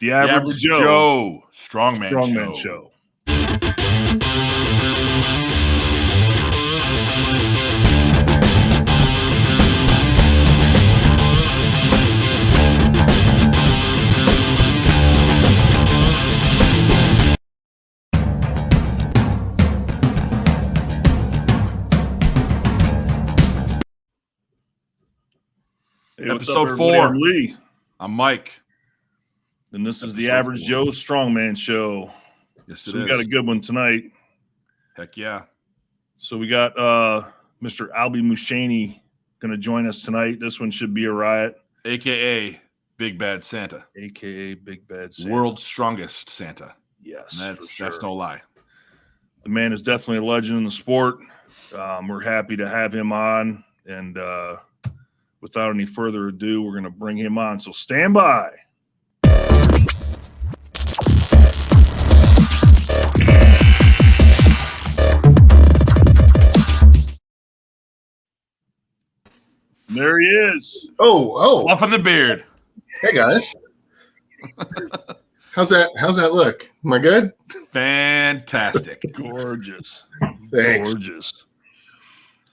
The Average Joe Strongman Show. Hey, Episode 4. I'm Lee. I'm Mike. And this is the Average Joe Strongman Show. Yes, it so we is. got a good one tonight. Heck yeah. So we got Mr. Albie Mushaney going to join us tonight. This one should be a riot. AKA Big Bad Santa. AKA Big Bad Santa. World's strongest Santa. Yes, That's no lie. The man is definitely a legend in the sport. We're happy to have him on. And without any further ado, we're going to bring him on. So stand by. There he is. Oh. Fluffing the beard. Hey, guys. How's that look? Am I good? Fantastic. Gorgeous. Thanks. Gorgeous.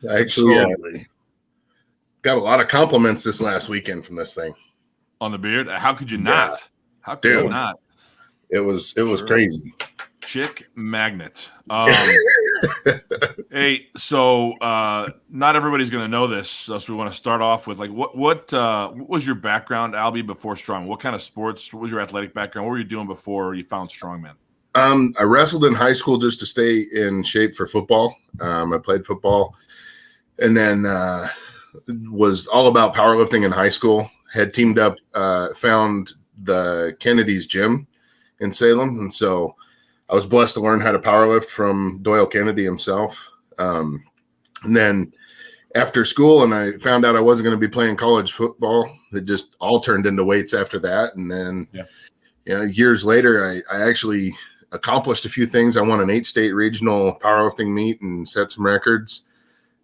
I actually got a lot of compliments this last weekend from this thing. On the beard? How could you not? Yeah. How could you not? It was crazy. Chick magnet. Hey, so not everybody's going to know this, so we want to start off with what was your background, Albie, before Strongman? What kind of sports? What was your athletic background? What were you doing before you found Strongman? I wrestled in high school just to stay in shape for football. I played football, and then was all about powerlifting in high school. Had teamed up, found the Kennedy's gym in Salem, and so I was blessed to learn how to powerlift from Doyle Kennedy himself. And then after school, and I found out I wasn't going to be playing college football, it just all turned into weights after that. And then, years later, I actually accomplished a few things. I won an 8-state regional powerlifting meet and set some records,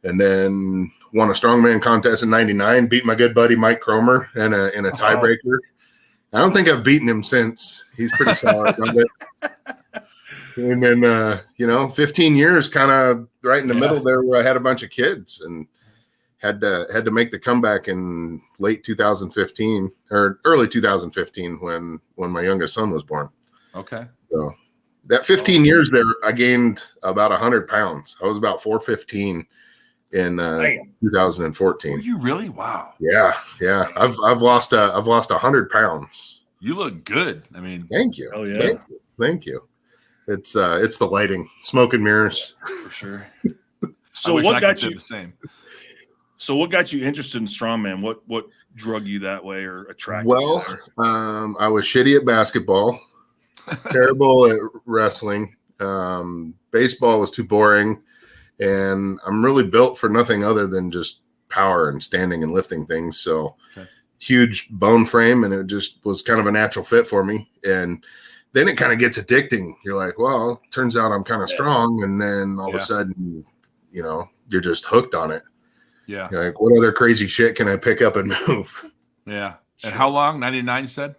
and then won a strongman contest in '99. Beat my good buddy Mike Kromer in a tiebreaker. I don't think I've beaten him since. He's pretty solid. And then, 15 years kind of right in the middle there where I had a bunch of kids and had to make the comeback in late 2015 or early 2015 when my youngest son was born. Okay. So that 15 years there, I gained about 100 pounds. I was about 415 in 2014. Were you really? Wow. Yeah. I've lost 100 pounds. You look good. I mean, thank you. Oh yeah. Thank you. It's the lighting, smoke and mirrors for sure. So what got you the same? So what got you interested in strongman? What drug you that way or attracted? Well, I was shitty at basketball, terrible at wrestling. Baseball was too boring, and I'm really built for nothing other than just power and standing and lifting things. So huge bone frame, and it just was kind of a natural fit for me. And then it kind of gets addicting. You're like, well, turns out I'm kind of strong. And then all of a sudden, you're just hooked on it. Yeah. You're like, what other crazy shit can I pick up and move? Yeah. And how long? 99, you said?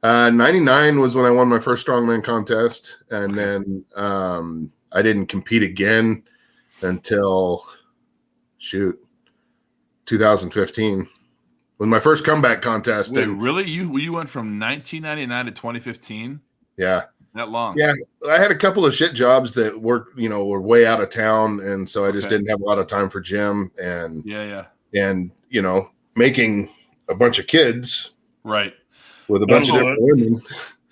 99 was when I won my first strongman contest. And then I didn't compete again until 2015. With my first comeback contest. Wait, really? You went from 1999 to 2015? Yeah. That long? Yeah. I had a couple of shit jobs that were way out of town. And so I just didn't have a lot of time for gym and making a bunch of kids. Right. With a bunch of different women.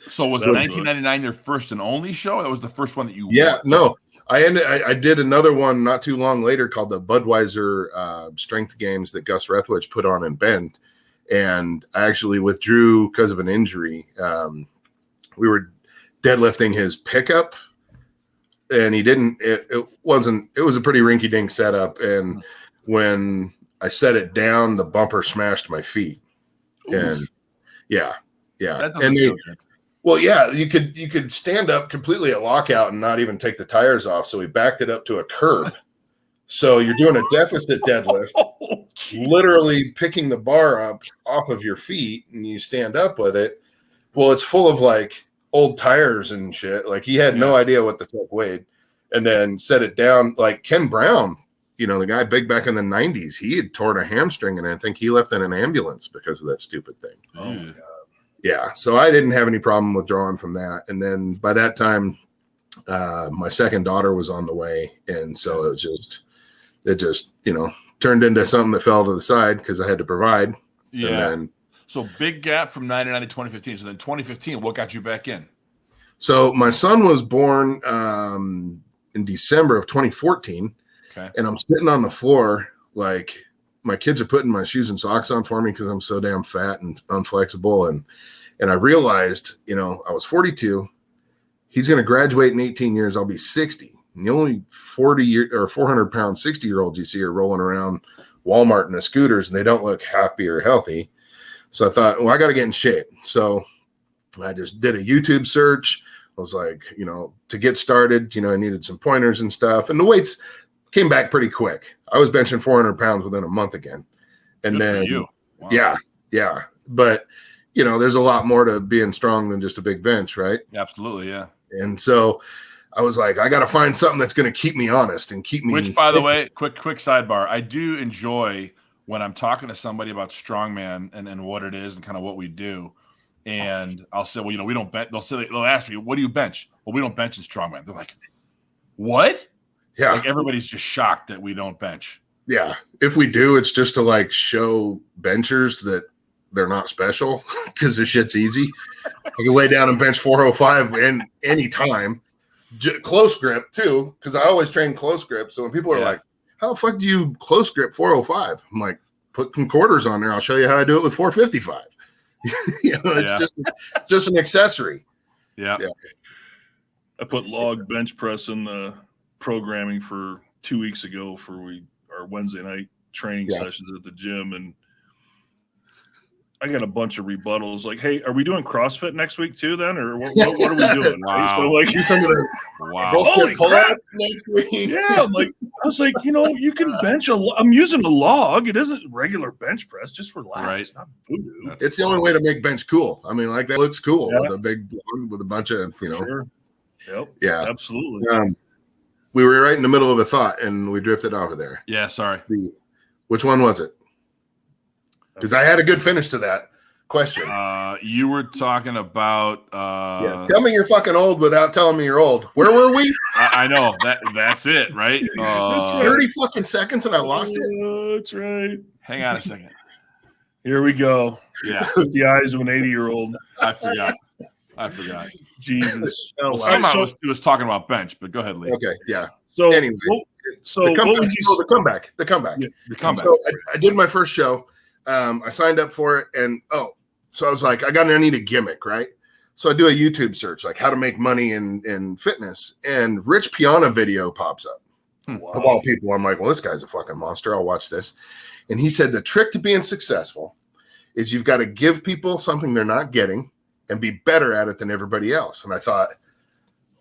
So was 1999 your first and only show? That was the first one that you won? No. I did another one not too long later called the Budweiser Strength Games that Gus Rethwich put on in Bend, and I actually withdrew because of an injury. We were deadlifting his pickup, and he didn't. It was a pretty rinky-dink setup, and when I set it down, the bumper smashed my feet. Oof. And well, yeah, you could stand up completely at lockout and not even take the tires off. So we backed it up to a curb. So you're doing a deficit deadlift, literally picking the bar up off of your feet, and you stand up with it. Well, it's full of like old tires and shit. Like he had no idea what the fuck weighed, and then set it down. Like Ken Brown, you know, the guy big back in the 90s, he had torn a hamstring, and I think he left in an ambulance because of that stupid thing. Oh my God. Yeah. So I didn't have any problem withdrawing from that. And then by that time, my second daughter was on the way. And so it just, you know, turned into something that fell to the side because I had to provide. Yeah. And then, so big gap from 99 to 2015. So then 2015, what got you back in? so my son was born in December of 2014. Okay. And I'm sitting on the floor, like my kids are putting my shoes and socks on for me because I'm so damn fat and unflexible. And I realized, you know, I was 42. He's going to graduate in 18 years. I'll be 60. And the only 400-pound 60-year-olds you see are rolling around Walmart in the scooters, and they don't look happy or healthy. So I thought, well, I got to get in shape. So I just did a YouTube search. I was like, you know, to get started, you know, I needed some pointers and stuff. And the weights came back pretty quick. I was benching 400 pounds within a month again. And Good then, for you. Wow. yeah. But, you know, there's a lot more to being strong than just a big bench, right? Absolutely, yeah. And so I was like, I got to find something that's going to keep me honest and keep me. Which, by the way, quick sidebar, I do enjoy when I'm talking to somebody about Strongman and what it is and kind of what we do. And I'll say, well, you know, we don't bench. They'll ask me, what do you bench? Well, we don't bench in Strongman. They're like, what? Yeah. Like everybody's just shocked that we don't bench. Yeah. If we do, it's just to like show benchers that they're not special because this shit's easy. I can lay down and bench 405 in any time. Close grip too, because I always train close grip. So when people are like, how the fuck do you close grip 405? I'm like, put some quarters on there. I'll show you how I do it with 455. You know, it's just an accessory. Yeah. I put log bench press in the programming for 2 weeks ago for our Wednesday night training sessions at the gym, and I got a bunch of rebuttals like, hey, are we doing CrossFit next week too then? Or what are we doing? Wow. So like, Wow. Holy crap. Next week. Yeah. I was like, you know, you can bench I'm using a log. It isn't regular bench press. Just relax. Right. It's not voodoo. It's the only way to make bench cool. I mean, like that looks cool with a big log with a bunch of, you know. Sure. Yep. Yeah. Absolutely. We were right in the middle of a thought and we drifted off of there. Yeah, sorry. Which one was it? Because I had a good finish to that question. You were talking about Tell me you're fucking old without telling me you're old. Where were we? I know that's it, right? 30 fucking seconds and I lost it. That's right. Hang on a second. Here we go. Yeah. With the eyes of an 80-year-old. I forgot. Jesus. Somehow he was talking about bench, but go ahead, Lee. Okay, yeah. So anyway, what would you the comeback. The comeback. Yeah, the comeback. So I did my first show. I signed up for it, and so I was like, I need a gimmick, right? So I do a YouTube search, like how to make money in fitness, and Rich Piana video pops up. Wow. Of all people, I'm like, well, this guy's a fucking monster. I'll watch this. And he said the trick to being successful is you've got to give people something they're not getting and be better at it than everybody else. And I thought,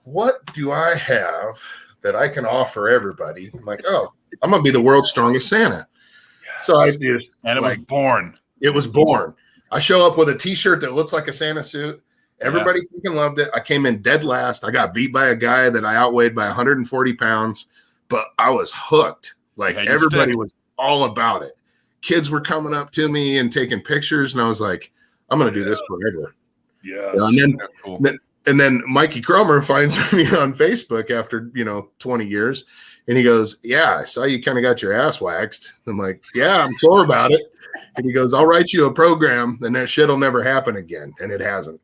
what do I have that I can offer everybody? I'm like, I'm going to be the world's strongest Santa. Yes. So I just, and it was born. It was born. I show up with a t-shirt that looks like a Santa suit. Everybody freaking loved it. I came in dead last. I got beat by a guy that I outweighed by 140 pounds, but I was hooked. Like everybody was all about it. Kids were coming up to me and taking pictures, and I was like, I'm going to do this forever. Yeah. And then Mikey Kromer finds me on Facebook after, 20 years. And he goes, yeah, I saw you kind of got your ass waxed. I'm like, yeah, I'm sore about it. And he goes, I'll write you a program and that shit will never happen again. And it hasn't.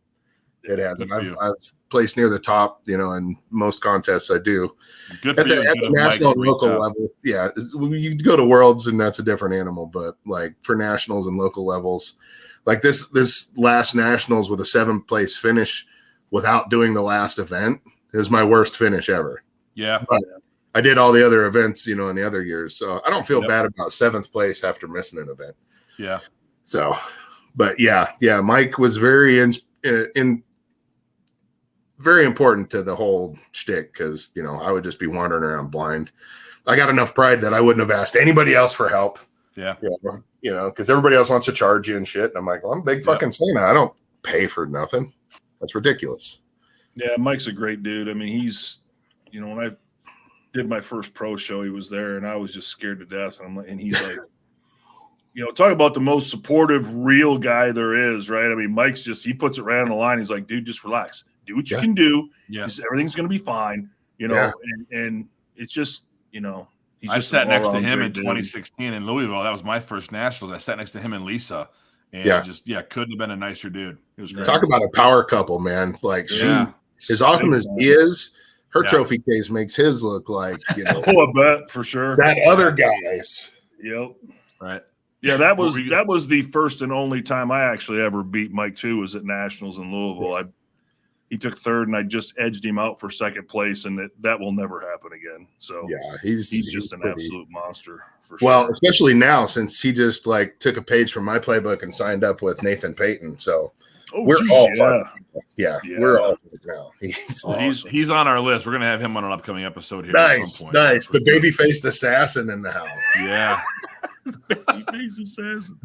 It hasn't. I've placed near the top, in most contests I do. Good at for the national and local level. Yeah. You go to worlds and that's a different animal. But like for nationals and local levels, like this last nationals with a 7th place finish without doing the last event is my worst finish ever. Yeah. But I did all the other events, in the other years. So I don't feel bad about 7th place after missing an event. Yeah. So, but yeah, Mike was very very important to the whole shtick because, I would just be wandering around blind. I got enough pride that I wouldn't have asked anybody else for help. Yeah. Because everybody else wants to charge you and shit. And I'm like, well, I'm a big fucking Santa. I don't pay for nothing. That's ridiculous. Yeah, Mike's a great dude. I mean, he's, when I did my first pro show, he was there, and I was just scared to death. And he's like, talk about the most supportive, real guy there is, right? I mean, Mike's he puts it right on the line. He's like, dude, just relax. Do what you can do. Yeah. Everything's going to be fine, and it's just, he's I just sat next to him in dude. 2016 in Louisville. That was my first nationals. I sat next to him and Lisa, and couldn't have been a nicer dude. It was great. Talk about a power couple, man. Like as awesome as he is, her trophy case makes his look like, I bet for sure. That other guy's. Yep. Right. Yeah, that was the first and only time I actually ever beat Mike too, was at Nationals in Louisville. He took third, and I just edged him out for second place, and that will never happen again. So he's just an absolute monster for sure. Well, especially now, since he just took a page from my playbook and signed up with Nathan Payton. So we're all fun. Yeah, we're all fun now. He's on our list. We're gonna have him on an upcoming episode here. Nice, at some point. Nice. The Baby-Faced Assassin in the house. Yeah. Baby-Faced Assassin.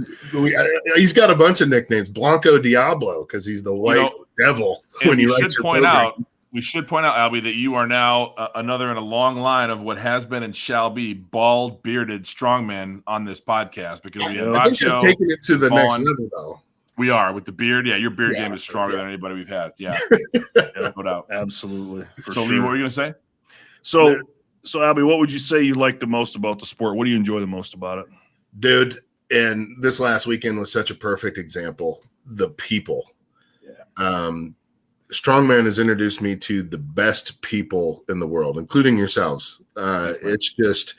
He's got a bunch of nicknames. Blanco Diablo, because he's the white devil. When he writes your program. We should point out, Albie, that you are now another in a long line of what has been and shall be bald, bearded strongman on this podcast, because we have I think you're taking it to the next level, though. We are with the beard. Yeah, your beard game is stronger than anybody we've had. Yeah, no doubt. Absolutely. So, Lee, what were you going to say? So, Albie, what would you say you like the most about the sport? What do you enjoy the most about it? Dude, and this last weekend was such a perfect example. The people. Yeah. Strongman has introduced me to the best people in the world, including yourselves. It's just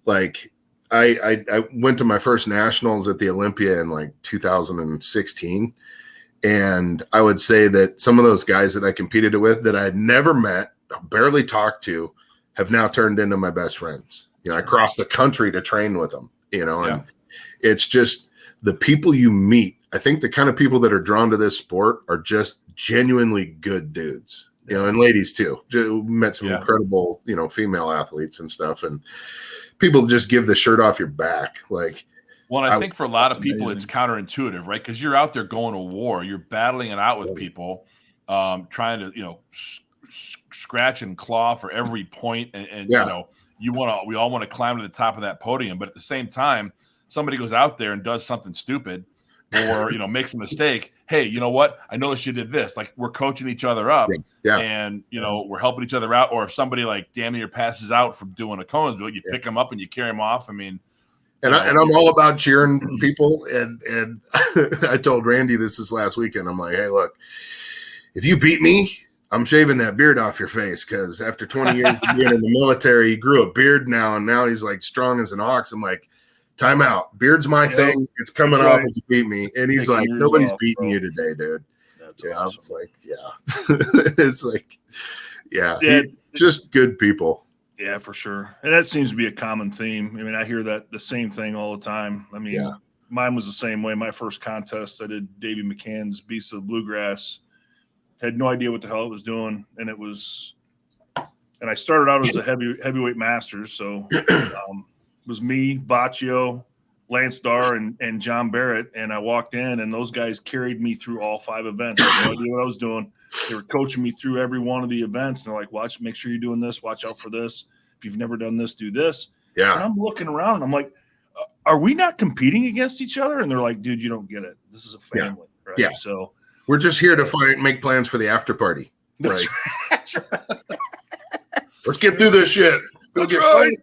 like I went to my first nationals at the Olympia in 2016. And I would say that some of those guys that I competed with that I had never met, barely talked to, have now turned into my best friends. I crossed the country to train with them, and it's just the people you meet. I think the kind of people that are drawn to this sport are just genuinely good dudes, and ladies too. Met some incredible, female athletes and stuff, and people just give the shirt off your back. Well, I think for a lot of people, it's counterintuitive, right? Because you're out there going to war, you're battling it out with people, trying to, scratch and claw for every point, and we all want to climb to the top of that podium, but at the same time, somebody goes out there and does something stupid, or makes a mistake. Hey, you know what? I noticed you did this. We're coaching each other up, and we're helping each other out. Or if somebody damn near passes out from doing a Conesville, you pick them up and you carry them off. I mean, and I'm all about cheering people. And I told Randy this last weekend. I'm like, hey, look, if you beat me, I'm shaving that beard off your face, because after 20 years of being in the military, he grew a beard now, and now he's strong as an ox. I'm like, time out. Beard's my thing. It's coming off if you beat me. And he's like, nobody's beating you today, dude. That's awesome. It's just good people. Yeah, for sure. And that seems to be a common theme. I mean, I hear that the same thing all the time. I mean, mine was the same way. My first contest, I did Davey McCann's Beast of the Bluegrass. Had no idea what the hell it was doing. And I started out as a heavyweight masters. So, it was me, Baccio, Lance Darr, and John Barrett, and I walked in, and those guys carried me through all 5 events. I had no idea what I was doing. They were coaching me through every one of the events, and they're like, make sure you're doing this, watch out for this. If you've never done this, do this. Yeah. And I'm looking around, and I'm like, are we not competing against each other? And they're like, dude, you don't get it. This is a family, right? Yeah. So we're just here to make plans for the after party. Right. That's right. Let's get through this shit. That's right.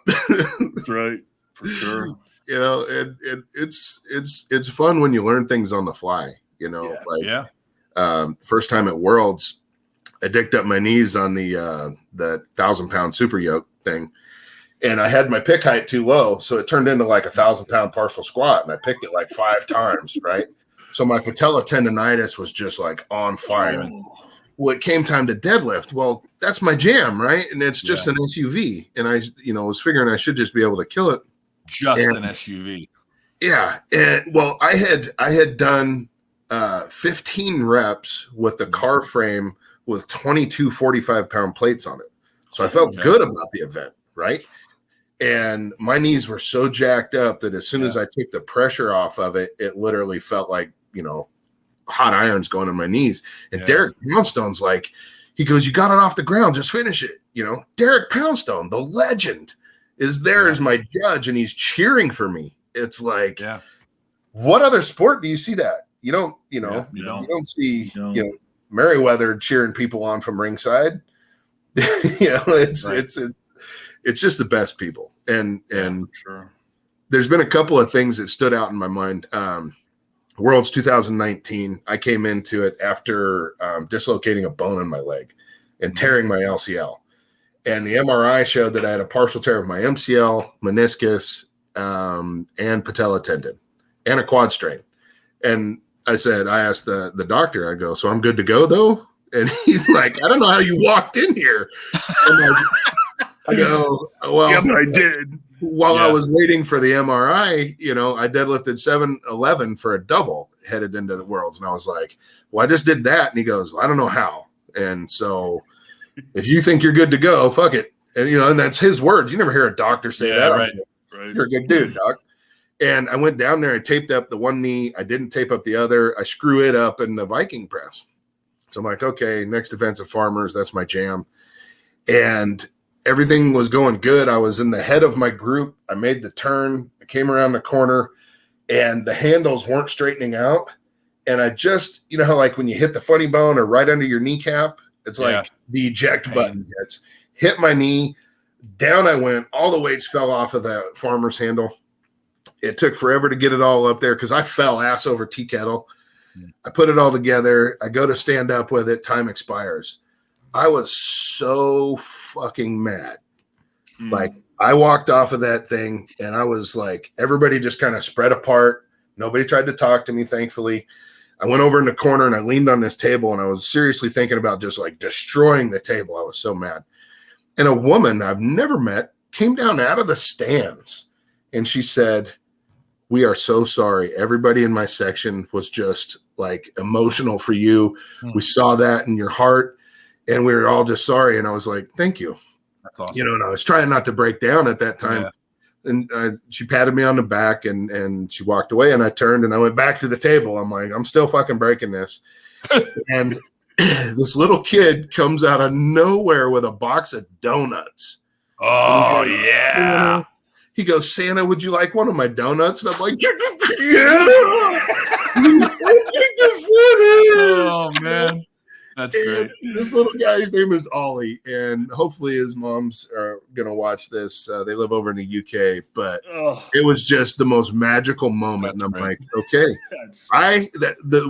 That's right, for sure. It's fun when you learn things on the fly. First time at Worlds, I dicked up my knees on the 1,000-pound super yoke thing, and I had my pick height too low, so it turned into 1,000-pound partial squat, and I picked it 5 times, right? So my patella tendonitis was just on fire. Well, it came time to deadlift. Well, that's my jam, right? And it's just an SUV. And I, was figuring I should just be able to kill it. An SUV. Yeah. And I had done 15 reps with the car frame with 22 45-pound plates on it. So I felt good about the event, right? And my knees were so jacked up that as soon as I took the pressure off of it, it literally felt like, hot irons going in my knees. And Yeah. Derek Poundstone's like, he goes, you got it off the ground, just finish it. Derek Poundstone, the legend, is there as my judge, and he's cheering for me. It's like, what other sport do you see that? You don't see Merriweather cheering people on from ringside. It's just the best people. And sure. There's been a couple of things that stood out in my mind. Worlds 2019, I came into it after dislocating a bone in my leg and tearing my LCL. And the MRI showed that I had a partial tear of my MCL, meniscus, and patella tendon, and a quad strain. And I asked the doctor, I go, so I'm good to go though? And he's like, I don't know how you walked in here. And I go, well, yeah, but I did. While I was waiting for the MRI, I deadlifted 711 for a double headed into the Worlds. And I was like, well, I just did that. And he goes, well, I don't know how. And so if you think you're good to go, fuck it. And, and that's his words. You never hear a doctor say that. Right. You're a good dude, doc. And I went down there, I taped up the one knee. I didn't tape up the other. I screw it up in the Viking press. So I'm like, okay, next defense of Farmers. That's my jam. And everything was going good. I was in the head of my group. I made the turn. I came around the corner, and the handles weren't straightening out. And I just, how like when you hit the funny bone or right under your kneecap, it's like the eject button hit my knee. Down I went. All the weights fell off of the Farmer's handle. It took forever to get it all up there because I fell ass over tea kettle. I put it all together. I go to stand up with it. Time expires. I was so fucking mad. Like, I walked off of that thing, and I was like, everybody just kind of spread apart. Nobody tried to talk to me, thankfully. I went over in the corner, and I leaned on this table, and I was seriously thinking about just, like, destroying the table. I was so mad. And a woman I've never met came down out of the stands, and she said, we are so sorry. Everybody in my section was just, like, emotional for you. We saw that in your heart. And we were all just sorry. And I was like, thank you. That's awesome. And I was trying not to break down at that time. Yeah. And she patted me on the back and she walked away. And I turned and I went back to the table. I'm like, I'm still fucking breaking this. And this little kid comes out of nowhere with a box of donuts. Oh, yeah. He goes, Santa, would you like one of my donuts? And I'm like, yeah. Oh, man. That's great. This little guy's name is Ollie, and hopefully his moms are going to watch this. They live over in the UK, but it was just the most magical moment. That's and I'm great. Like, okay,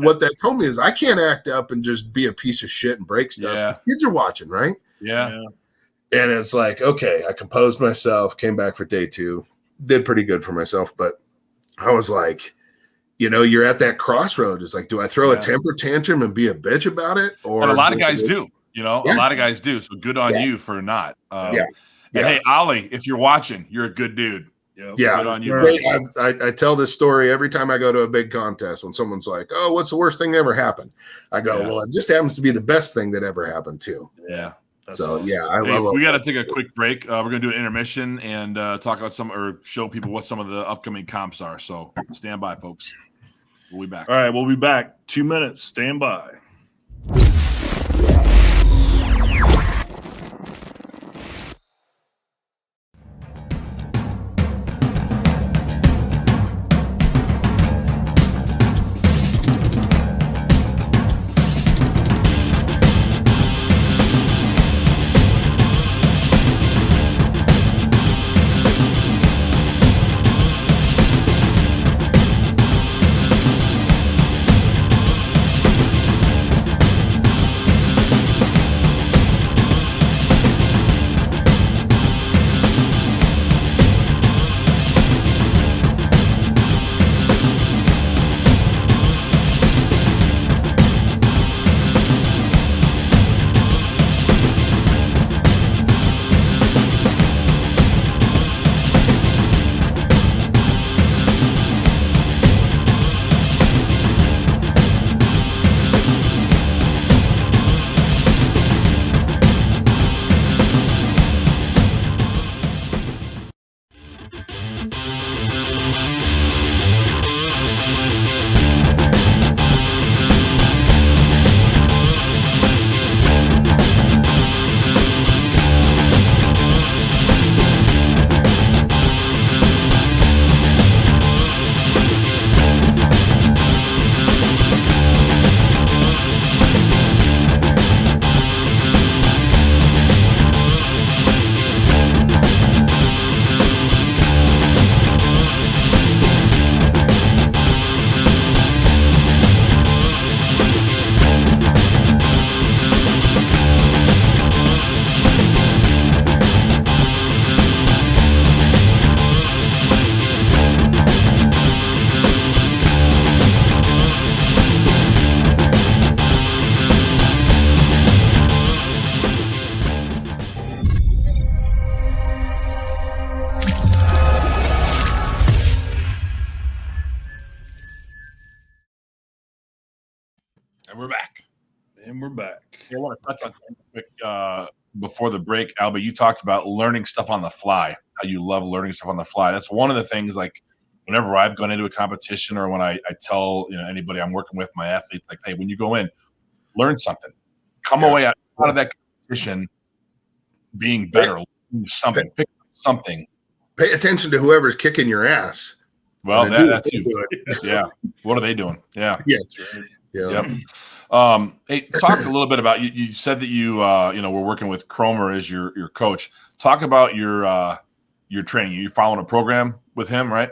what that told me is I can't act up and just be a piece of shit and break stuff because kids are watching, right? Yeah. And it's like, okay, I composed myself, came back for day 2, did pretty good for myself, but I was like, you're at that crossroad. It's like, do I throw a temper tantrum and be a bitch about it? Or and a lot of guys do, a lot of guys do. So good on you for not. And hey, Ollie, if you're watching, you're a good dude. Yeah. Good on you. I tell this story every time I go to a big contest when someone's like, oh, what's the worst thing that ever happened? I go, well, it just happens to be the best thing that ever happened too. Yeah. So awesome. We got to take a quick break. We're going to do an intermission and talk about show people what some of the upcoming comps are. So stand by, folks. We'll be back. All right, we'll be back. 2 minutes. Stand by. we're back. I want to touch on something quick before the break, Albie. You talked about learning stuff on the fly. How you love learning stuff on the fly. That's one of the things. Like whenever I've gone into a competition, or when I tell anybody I'm working with, my athletes, like, hey, when you go in, learn something. Come away out of that competition being better. Learn something. Pick up something. Pay attention to whoever's kicking your ass. Well, that's you. Yeah. What are they doing? Yeah. Yeah. Yep. Hey, talk a little bit about you said that you were working with Kromer as your coach. Talk about your training. You following a program with him, right?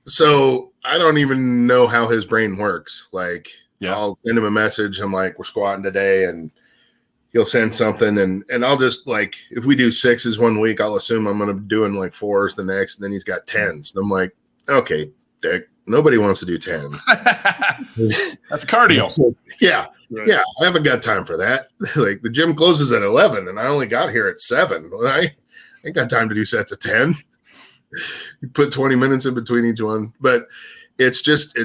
So I don't even know how his brain works. Like, I'll send him a message. I'm like, we're squatting today, and he'll send something, and I'll just, like, if we do 6s one week, I'll assume I'm going to be doing like 4s the next, and then he's got 10s. And I'm like, okay, Dick, nobody wants to do 10. That's cardio. Yeah. Right. Yeah. I haven't got time for that. Like, the gym closes at 11 and I only got here at 7. I ain't got time to do sets of 10. You put 20 minutes in between each one, but it's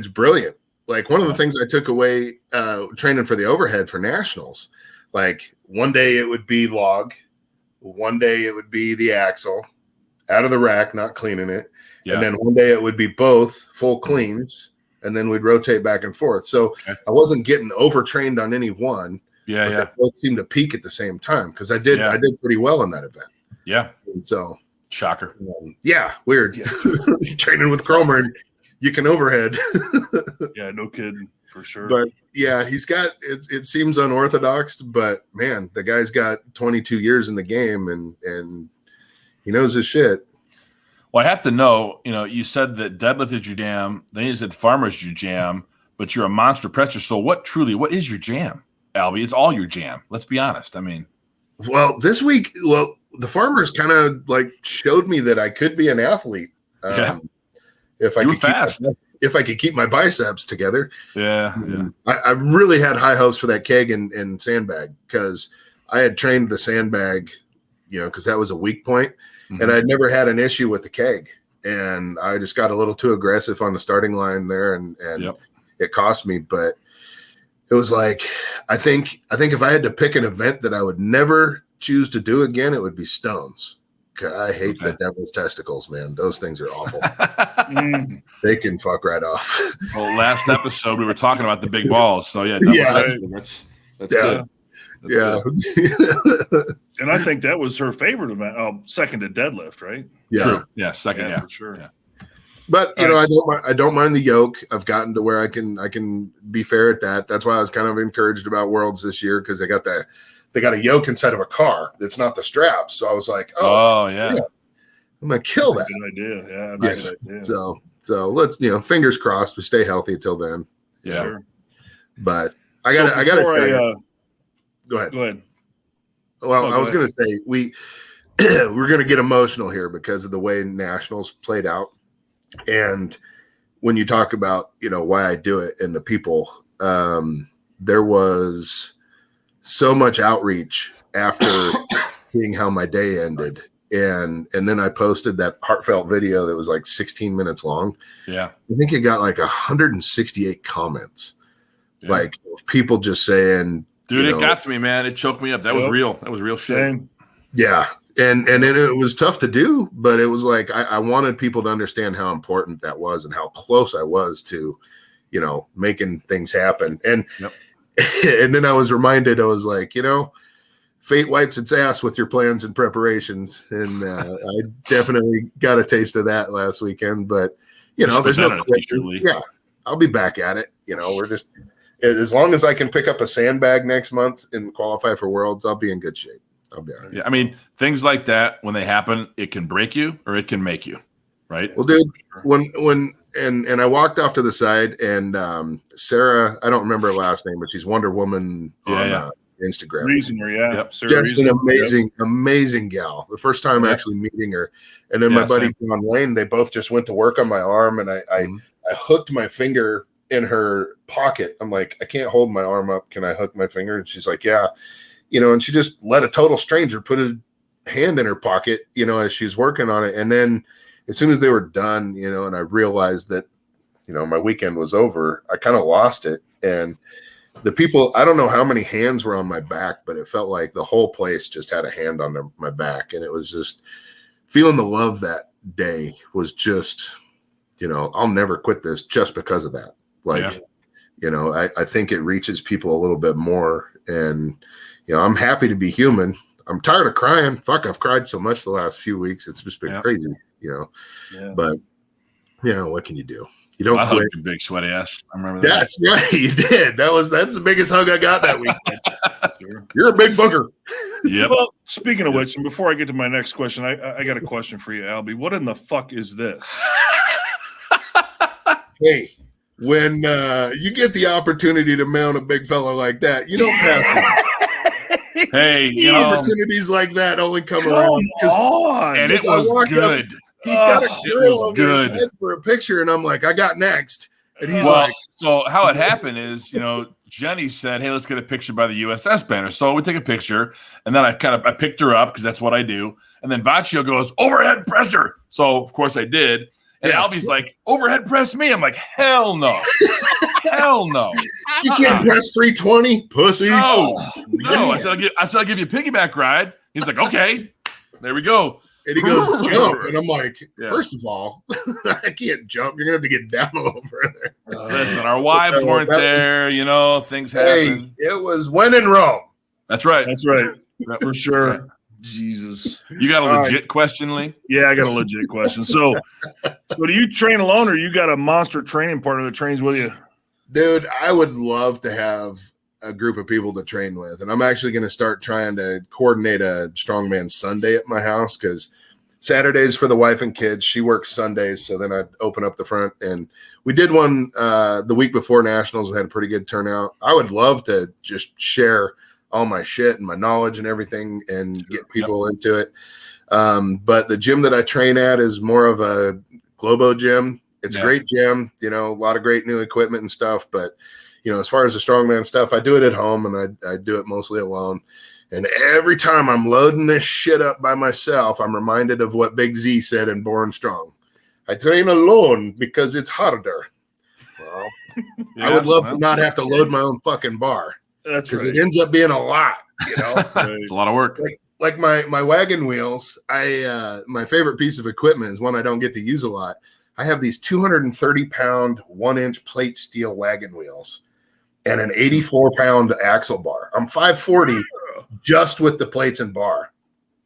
brilliant. Like, one of the things I took away training for the overhead for nationals, like, one day it would be log, one day it would be the axle out of the rack, not cleaning it. Yeah. And then one day it would be both full cleans, and then we'd rotate back and forth. So I wasn't getting overtrained on any one. Yeah, They both seemed to peak at the same time, because I did pretty well in that event. Yeah. And so, shocker. Weird. Yeah. Training with Kromer, and you can overhead. Yeah, no kidding, for sure. But yeah, he's got it seems unorthodox, but man, the guy's got 22 years in the game, and he knows his shit. Well, I have to know, you said that deadlift is your jam, then you said farmer's your jam, but you're a monster presser. So what is your jam, Albie? It's all your jam. Let's be honest. I mean, well, this week, the farmers kind of like showed me that I could be an athlete. If I could keep my biceps together. Yeah. I really had high hopes for that keg and sandbag, because I had trained the sandbag, because that was a weak point. And I'd never had an issue with the keg, and I just got a little too aggressive on the starting line there, and it cost me. But it was like, I think if I had to pick an event that I would never choose to do again, it would be stones. I hate the devil's testicles, man. Those things are awful. They can fuck right off. Well, last episode we were talking about the big balls, so that's good. And I think that was her favorite event. Second to deadlift, right? Yeah. True. Yeah, second. Yeah, for sure. Yeah. But I don't mind the yoke. I've gotten to where I can be fair at that. That's why I was kind of encouraged about Worlds this year, because they got a yoke inside of a car. It's not the straps. So I was like, I'm gonna kill that. Good idea. Yeah, that's a good idea. So let's fingers crossed we stay healthy till then. Yeah. Sure. But I gotta go ahead. Well, I was going to say we're going to get emotional here because of the way nationals played out, and when you talk about why I do it and the people, there was so much outreach after seeing how my day ended, and then I posted that heartfelt video that was like 16 minutes long. Yeah, I think it got like 168 comments, like people just saying. Dude, it got to me, man. It choked me up. That was real. That was real shit. Same. Yeah. And it was tough to do, but it was like I wanted people to understand how important that was and how close I was to, making things happen. And and then I was reminded, I was like, fate wipes its ass with your plans and preparations. And I definitely got a taste of that last weekend. But, there's no I'll be back at it. We're just – as long as I can pick up a sandbag next month and qualify for Worlds, I'll be in good shape. I'll be all right. Yeah, I mean, things like that, when they happen, it can break you or it can make you, right? Well, dude, when I walked off to the side, and Sarah, I don't remember her last name, but she's Wonder Woman on Instagram. Reasoner, Just an amazing gal. The first time actually meeting her. And then my buddy John Wayne, they both just went to work on my arm, and I hooked my finger in her pocket. I'm like, I can't hold my arm up. Can I hook my finger? And she's like, yeah. And she just let a total stranger put a hand in her pocket, as she's working on it. And then as soon as they were done, and I realized that, my weekend was over, I kind of lost it. And the people, I don't know how many hands were on my back, but it felt like the whole place just had a hand on my back. And it was just feeling the love that day was just, I'll never quit this just because of that. Like, I think it reaches people a little bit more. And, I'm happy to be human. I'm tired of crying. Fuck, I've cried so much the last few weeks. It's just been crazy, But, what can you do? You don't quit. Your big sweaty ass. I remember that. That's right. You did. That's the biggest hug I got that weekend. You're a big fucker. Yep. Well, speaking of which, and before I get to my next question, I got a question for you, Albie. What in the fuck is this? Hey, when you get the opportunity to mount a big fella like that, you don't pass it. Hey, opportunities like that only come around. And it was good. He's got a girl over his head for a picture, and I'm like, I got next. And he's like, so how it happened is, Jenny said, hey, let's get a picture by the USS banner. So we take a picture, and then I picked her up because that's what I do. And then Vaccio goes, overhead presser. So of course I did. And Albie's like, overhead press me. I'm like, hell no. Hell no. You can't press 320, pussy. No. I said I'll give you a piggyback ride. He's like, okay. There we go. And he goes, jump. And I'm like, first of all, I can't jump. You're going to have to get down a little further. Listen, our wives weren't there. Things happen. It was when in Rome. That's right. That's right. For sure. Jesus. You got a legit question, Lee? Yeah, I got a legit question. So do you train alone, or you got a monster training partner that trains with you? Dude, I would love to have a group of people to train with. And I'm actually going to start trying to coordinate a Strongman Sunday at my house, because Saturdays for the wife and kids. She works Sundays, so then I'd open up the front. And we did one the week before Nationals and had a pretty good turnout. I would love to just share all my shit and my knowledge and everything and get people into it. But the gym that I train at is more of a Globo gym. It's a great gym, a lot of great new equipment and stuff. But, as far as the strongman stuff, I do it at home, and I do it mostly alone. And every time I'm loading this shit up by myself, I'm reminded of what Big Z said in Born Strong. I train alone because it's harder. Well, I would love to not have to load my own fucking bar. That's because it ends up being a lot, It's a lot of work. Like my wagon wheels, my favorite piece of equipment is one I don't get to use a lot. I have these 230-pound, 1-inch plate steel wagon wheels and an 84-pound axle bar. I'm 540 just with the plates and bar.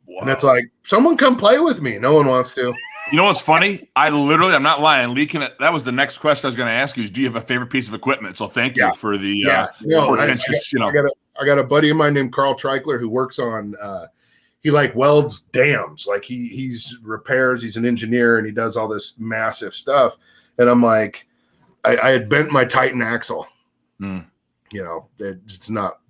Wow. And it's like, someone come play with me. No one wants to. You know what's funny? I'm not lying. That was the next question I was going to ask you is, do you have a favorite piece of equipment? So thank you for the portentous, I got a buddy of mine named Carl Treichler who works on he welds dams. Like he's repairs, he's an engineer, and he does all this massive stuff. And I'm like, I had bent my Titan axle. It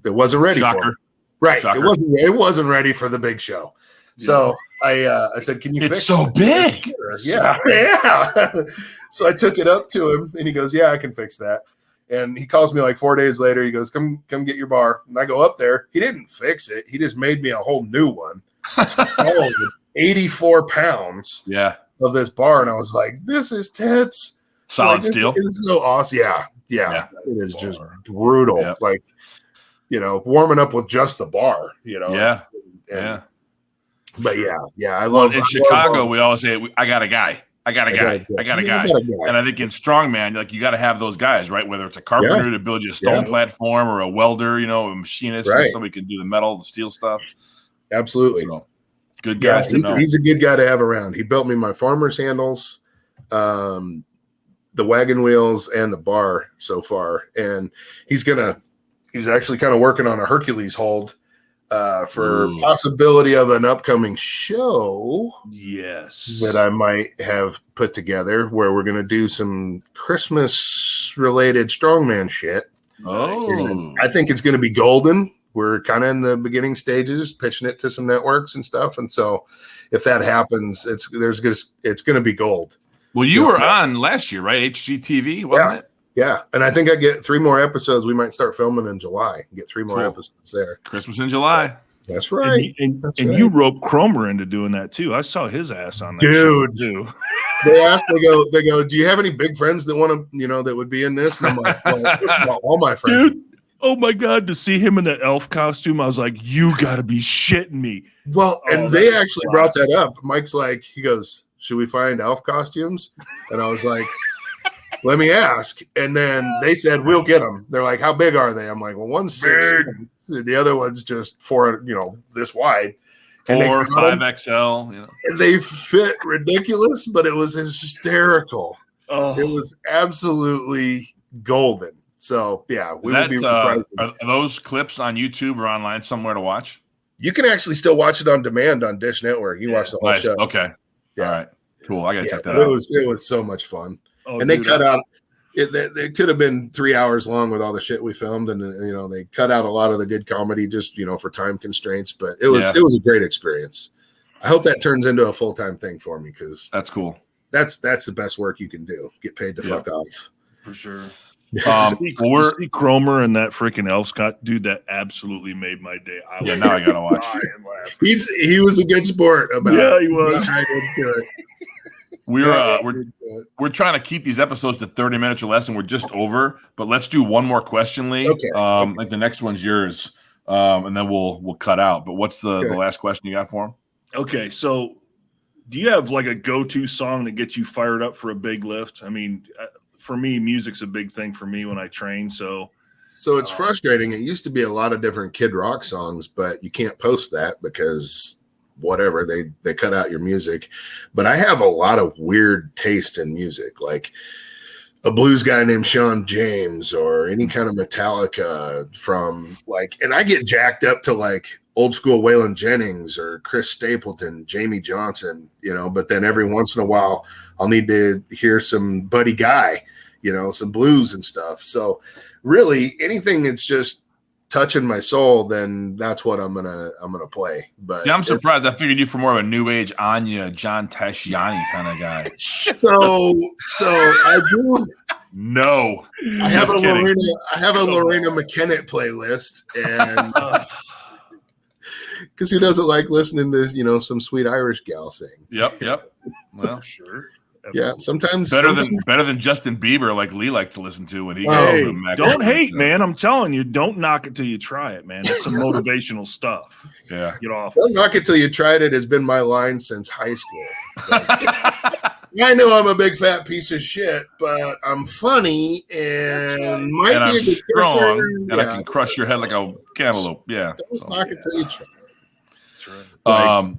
wasn't ready for it. Right. Shocker. It wasn't ready for the big show. So I said, can you fix it? It's so big. Yeah. So I took it up to him, and he goes, yeah, I can fix that. And he calls me like 4 days later. He goes, come get your bar. And I go up there. He didn't fix it. He just made me a whole new one. 84 pounds of this bar. And I was like, this is tits. Solid steel. It is so awesome. Yeah. It is just brutal. Yeah. Like, warming up with just the bar, But I love in Chicago. We always say, I got a guy. And I think in strongman, you got to have those guys, right? Whether it's a carpenter to build you a stone platform, or a welder, a machinist, or somebody can do the metal, the steel stuff. Absolutely. So, good guys to know. He's a good guy to have around. He built me my farmer's handles, the wagon wheels, and the bar so far. And he's actually kind of working on a Hercules hold for possibility of an upcoming show. Yes. That I might have put together, where we're going to do some Christmas related strongman shit. And I think it's going to be golden. We're kind of in the beginning stages, pitching it to some networks and stuff. And so if that happens, it's going to be gold. Well, you were on last year, right? HGTV, wasn't it? Yeah, and I think I get 3 more episodes. We might start filming in July and get 3 more episodes there. Christmas in July. That's right. And you roped Kromer into doing that too. I saw his ass on that show too. They go, do you have any big friends that want to, that would be in this? And I'm like, well, all my friends. Dude, Oh my God, to see him in that elf costume, I was like, you got to be shitting me. Well, and they actually brought that up. Mike's like, he goes, should we find elf costumes? And I was like, let me ask. And then they said, we'll get them. They're like, how big are they? I'm like, well, one's 6. The other one's just 4, this wide. 4, 5 XL. And they fit ridiculous, but it was hysterical. Oh. It was absolutely golden. So, yeah. Are those clips on YouTube or online somewhere to watch? You can actually still watch it on demand on Dish Network. You watch the whole show. Okay. Yeah. All right. Cool. I got to check that out. It was so much fun. Oh, and they cut out it could have been 3 hours long with all the shit we filmed, and they cut out a lot of the good comedy just for time constraints, but it was a great experience. I hope that turns into a full-time thing for me, because that's cool. That's the best work you can do. Get paid to fuck off. For sure. See Kromer and that freaking elf Scott dude, that absolutely made my day. Now I gotta watch. He was a good sport about it. He was. I did do it. We're trying to keep these episodes to 30 minutes or less, and we're just over. But let's do one more question, Lee. Okay. Like the next one's yours, and then we'll cut out. But what's the last question you got for him? Okay, so do you have like a go-to song that gets you fired up for a big lift? I mean, for me, music's a big thing for me when I train. So it's frustrating. It used to be a lot of different Kid Rock songs, but you can't post that because whatever, they cut out your music. But I have a lot of weird taste in music, like a blues guy named Sean James, or any kind of Metallica from and I get jacked up to like old school Waylon Jennings or Chris Stapleton, Jamie Johnson, but then every once in a while I'll need to hear some Buddy Guy, some blues and stuff. So really anything that's just touching my soul, then that's what I'm gonna play. But see, I'm surprised. I figured you for more of a new age Anya, John Tashiani kind of guy. So I do. No, I have a Lorena McKennitt playlist, and because who doesn't like listening to some sweet Irish gal sing? Yep. Well, sure. Yeah, sometimes better than Justin Bieber, like Lee likes to listen to when he goes. Hey, don't hate, man. I'm telling you, don't knock it till you try it, man. It's some motivational stuff. Yeah, get off. Don't knock it till you tried it has been my line since high school. I know I'm a big fat piece of shit, but I'm funny and I'm strong, and I can crush your head like a cantaloupe. Yeah, don't knock it till you try. That's right.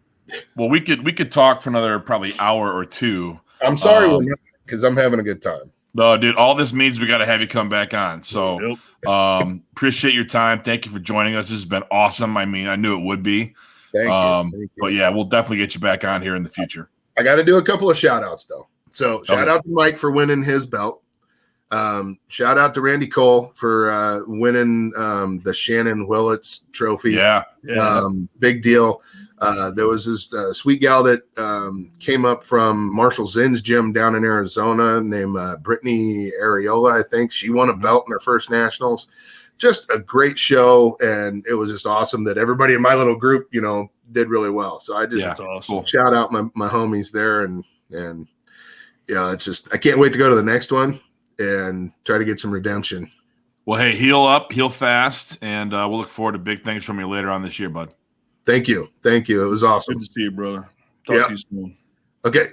Well, we could talk for another probably hour or two. I'm sorry, because I'm having a good time. No, dude, all this means we got to have you come back on. So appreciate your time. Thank you for joining us. This has been awesome. I mean, I knew it would be. Thank you. But yeah, we'll definitely get you back on here in the future. I got to do a couple of shout outs though. So shout out to Mike for winning his belt. Shout out to Randy Cole for winning the Shannon Willits trophy. Yeah. Big deal. There was this sweet gal that came up from Marshall Zinn's gym down in Arizona named Brittany Areola, I think. She won a belt in her first nationals. Just a great show, and it was just awesome that everybody in my little group, did really well. So I just shout out my homies there, and it's just I can't wait to go to the next one and try to get some redemption. Well, hey, heal up, heal fast, and we'll look forward to big things from you later on this year, bud. Thank you. It was awesome. Good to see you, brother. Talk to you soon. Okay.